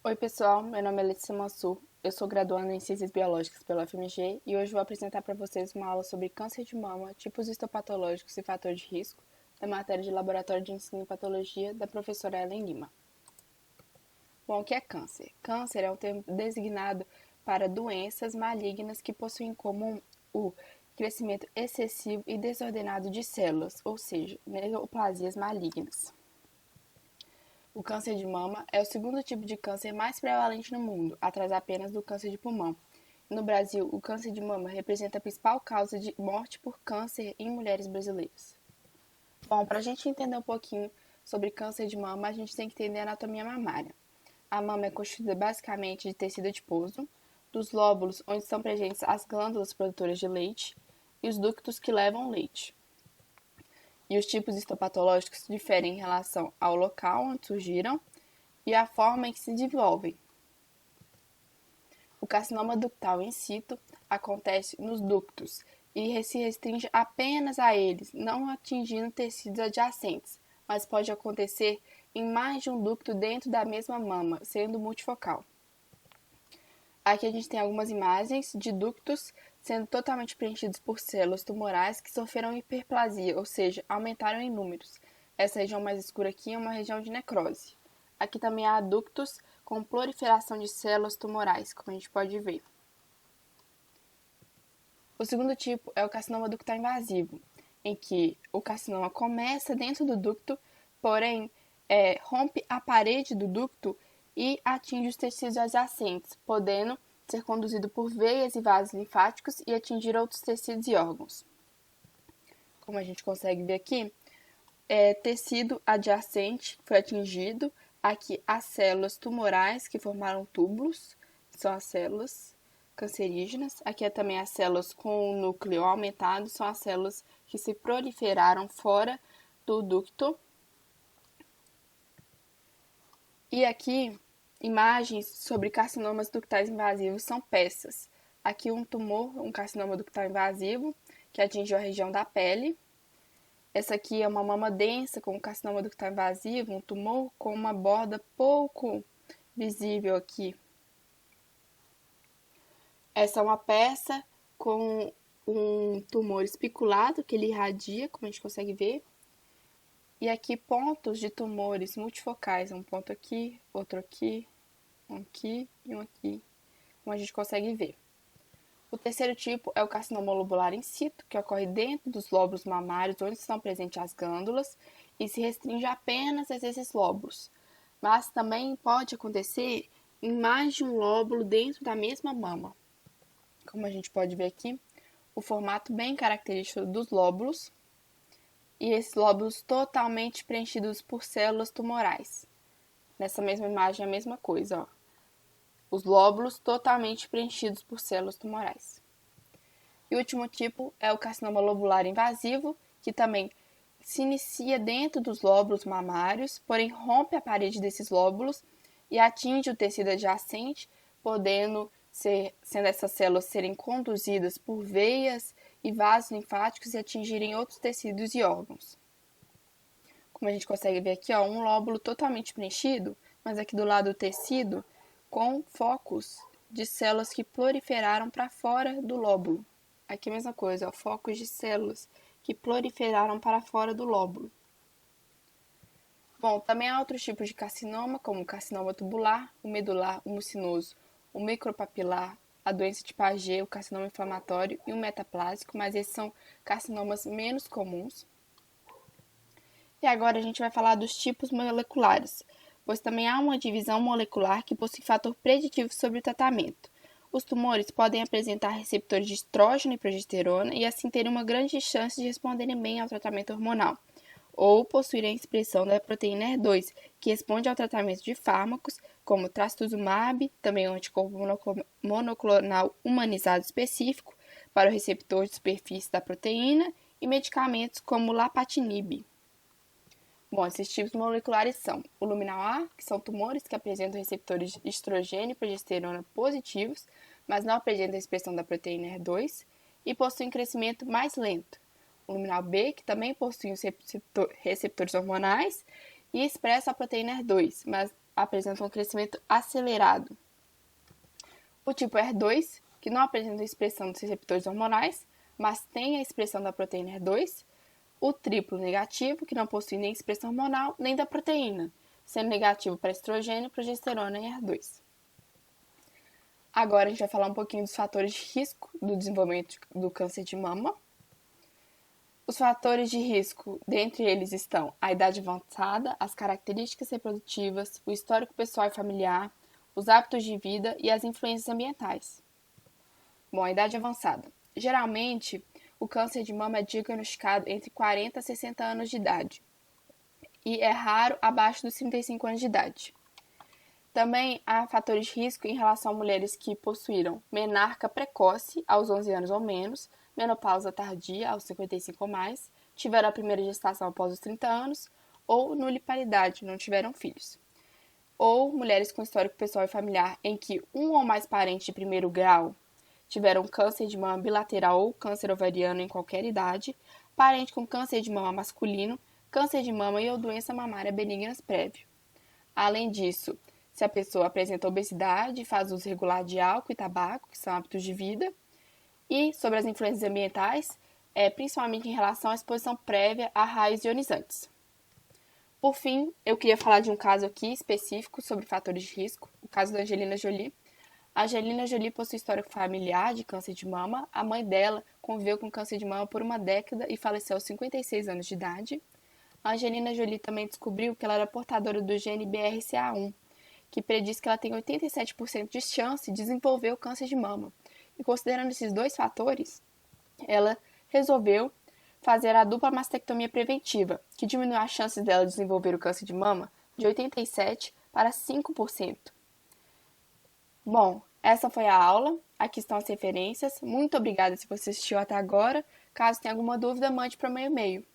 Oi, pessoal. Meu nome é Letícia Mansur. Eu sou graduanda em Ciências Biológicas pela UFMG e hoje vou apresentar para vocês uma aula sobre câncer de mama, tipos histopatológicos e fator de risco, da matéria de Laboratório de Ensino e Patologia da professora Ellen Lima. Bom, o que é câncer? Câncer é um termo designado para doenças malignas que possuem em comum o crescimento excessivo e desordenado de células, ou seja, neoplasias malignas. O câncer de mama é o segundo tipo de câncer mais prevalente no mundo, atrás apenas do câncer de pulmão. No Brasil, o câncer de mama representa a principal causa de morte por câncer em mulheres brasileiras. Bom, para a gente entender um pouquinho sobre câncer de mama, a gente tem que entender a anatomia mamária. A mama é constituída basicamente de tecido adiposo, dos lóbulos onde estão presentes as glândulas produtoras de leite e os ductos que levam leite. E os tipos histopatológicos diferem em relação ao local onde surgiram e a forma em que se desenvolvem. O carcinoma ductal in situ acontece nos ductos e se restringe apenas a eles, não atingindo tecidos adjacentes, mas pode acontecer em mais de um ducto dentro da mesma mama, sendo multifocal. Aqui a gente tem algumas imagens de ductos sendo totalmente preenchidos por células tumorais que sofreram hiperplasia, ou seja, aumentaram em números. Essa região mais escura aqui é uma região de necrose. Aqui também há ductos com proliferação de células tumorais, como a gente pode ver. O segundo tipo é o carcinoma ductal invasivo, em que o carcinoma começa dentro do ducto, porém rompe a parede do ducto e atinge os tecidos adjacentes, podendo ser conduzido por veias e vasos linfáticos e atingir outros tecidos e órgãos. Como a gente consegue ver aqui, tecido adjacente foi atingido. Aqui as células tumorais que formaram túbulos, são as células cancerígenas. Aqui também as células com o núcleo aumentado, são as células que se proliferaram fora do ducto. E aqui, imagens sobre carcinomas ductais invasivos são peças. Aqui um tumor, um carcinoma ductal invasivo, que atingiu a região da pele. Essa aqui é uma mama densa com carcinoma ductal invasivo, um tumor com uma borda pouco visível aqui. Essa é uma peça com um tumor espiculado que ele irradia, como a gente consegue ver. E aqui pontos de tumores multifocais, um ponto aqui, outro aqui, um aqui e um aqui, como a gente consegue ver. O terceiro tipo é o carcinoma lobular in situ, que ocorre dentro dos lóbulos mamários, onde estão presentes as glândulas, e se restringe apenas a esses lóbulos. Mas também pode acontecer em mais de um lóbulo dentro da mesma mama. Como a gente pode ver aqui, o formato bem característico dos lóbulos, e esses lóbulos totalmente preenchidos por células tumorais. Nessa mesma imagem, a mesma coisa, ó. Os lóbulos totalmente preenchidos por células tumorais. E o último tipo é o carcinoma lobular invasivo, que também se inicia dentro dos lóbulos mamários, porém rompe a parede desses lóbulos e atinge o tecido adjacente, sendo essas células serem conduzidas por veias e vasos linfáticos e atingirem outros tecidos e órgãos. Como a gente consegue ver aqui, ó, um lóbulo totalmente preenchido, mas aqui do lado do tecido, com focos de células que proliferaram para fora do lóbulo. Aqui a mesma coisa, ó, focos de células que proliferaram para fora do lóbulo. Bom, também há outros tipos de carcinoma, como o carcinoma tubular, o medular, o mucinoso, o micropapilar, a doença de Paget, o carcinoma inflamatório e o metaplásico, mas esses são carcinomas menos comuns. E agora a gente vai falar dos tipos moleculares, pois também há uma divisão molecular que possui fator preditivo sobre o tratamento. Os tumores podem apresentar receptores de estrógeno e progesterona e assim terem uma grande chance de responderem bem ao tratamento hormonal, ou possuírem a expressão da proteína HER2, que responde ao tratamento de fármacos, como trastuzumab, também um anticorpo monoclonal humanizado específico para o receptor de superfície da proteína, e medicamentos como lapatinib. Bom, esses tipos moleculares são o luminal A, que são tumores que apresentam receptores de estrogênio e progesterona positivos, mas não apresentam a expressão da proteína HER2 e possuem crescimento mais lento. O luminal B, que também possui os receptores hormonais e expressa a proteína HER2, mas apresentam um crescimento acelerado. O tipo HER2, que não apresenta expressão dos receptores hormonais, mas tem a expressão da proteína HER2. O triplo negativo, que não possui nem expressão hormonal nem da proteína, sendo negativo para estrogênio, progesterona e HER2. Agora a gente vai falar um pouquinho dos fatores de risco do desenvolvimento do câncer de mama. Os fatores de risco, dentre eles estão a idade avançada, as características reprodutivas, o histórico pessoal e familiar, os hábitos de vida e as influências ambientais. Bom, a idade avançada. Geralmente, o câncer de mama é diagnosticado entre 40 a 60 anos de idade e é raro abaixo dos 35 anos de idade. Também há fatores de risco em relação a mulheres que possuíram menarca precoce aos 11 anos ou menos, menopausa tardia aos 55 ou mais, tiveram a primeira gestação após os 30 anos ou nuliparidade, não tiveram filhos. Ou mulheres com histórico pessoal e familiar em que um ou mais parentes de primeiro grau tiveram câncer de mama bilateral ou câncer ovariano em qualquer idade, parente com câncer de mama masculino, câncer de mama e ou doença mamária benignas prévio. Além disso, se a pessoa apresenta obesidade, faz uso regular de álcool e tabaco, que são hábitos de vida, e sobre as influências ambientais, principalmente em relação à exposição prévia a raios ionizantes. Por fim, eu queria falar de um caso aqui específico sobre fatores de risco, o caso da Angelina Jolie. A Angelina Jolie possui histórico familiar de câncer de mama. A mãe dela conviveu com câncer de mama por uma década e faleceu aos 56 anos de idade. A Angelina Jolie também descobriu que ela era portadora do gene BRCA1, que prediz que ela tem 87% de chance de desenvolver o câncer de mama. E considerando esses dois fatores, ela resolveu fazer a dupla mastectomia preventiva, que diminuiu as chances dela de desenvolver o câncer de mama de 87% para 5%. Bom, essa foi a aula. Aqui estão as referências. Muito obrigada se você assistiu até agora. Caso tenha alguma dúvida, mande para o meu e-mail.